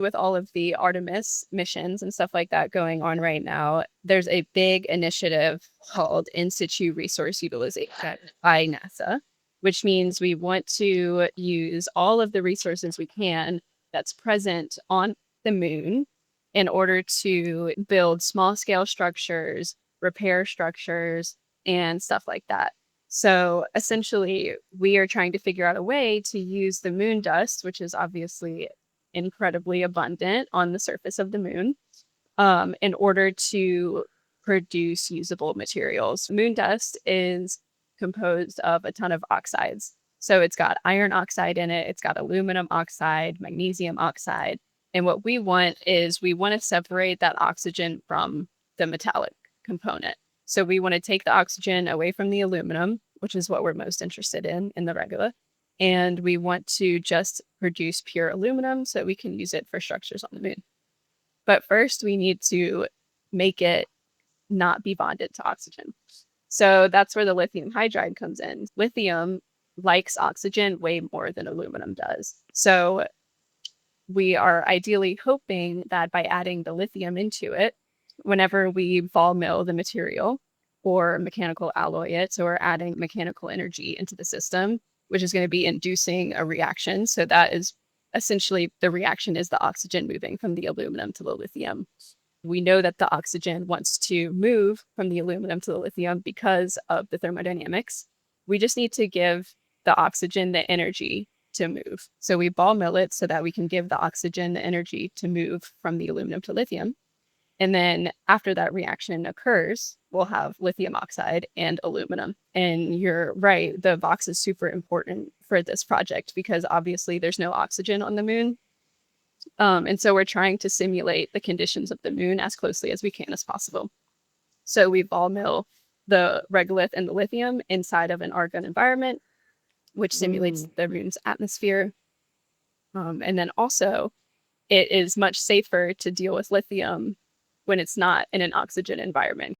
With all of the Artemis missions and stuff like that going on right now, there's a big initiative called In Situ Resource Utilization by NASA, which means we want to use all of the resources we can that's present on the moon in order to build small scale structures, repair structures, and stuff like that. So essentially, we are trying to figure out a way to use the moon dust, which is obviously incredibly abundant on the surface of the moon, in order to produce usable materials. Moon dust is composed of a ton of oxides. So it's got iron oxide in it, it's got aluminum oxide, magnesium oxide. And what we want is we want to separate that oxygen from the metallic component. So we want to take the oxygen away from the aluminum, which is what we're most interested in the regolith. And we want to just produce pure aluminum so we can use it for structures on the moon. But first, we need to make it not be bonded to oxygen. So that's where the lithium hydride comes in. Lithium likes oxygen way more than aluminum does. So we are ideally hoping that by adding the lithium into it, whenever we ball mill the material or mechanical alloy it, so we're adding mechanical energy into the system, which is going to be inducing a reaction. So that is essentially the reaction is the oxygen moving from the aluminum to the lithium. We know that the oxygen wants to move from the aluminum to the lithium because of the thermodynamics. We just need to give the oxygen the energy to move. So we ball mill it so that we can give the oxygen the energy to move from the aluminum to lithium. And then after that reaction occurs, we'll have lithium oxide and aluminum. And you're right, the Vox is super important for this project because obviously there's no oxygen on the moon. And so we're trying to simulate the conditions of the moon as closely as we can as possible. So we ball mill the regolith and the lithium inside of an argon environment, which simulates the moon's atmosphere. And then also, it is much safer to deal with lithium when it's not in an oxygen environment.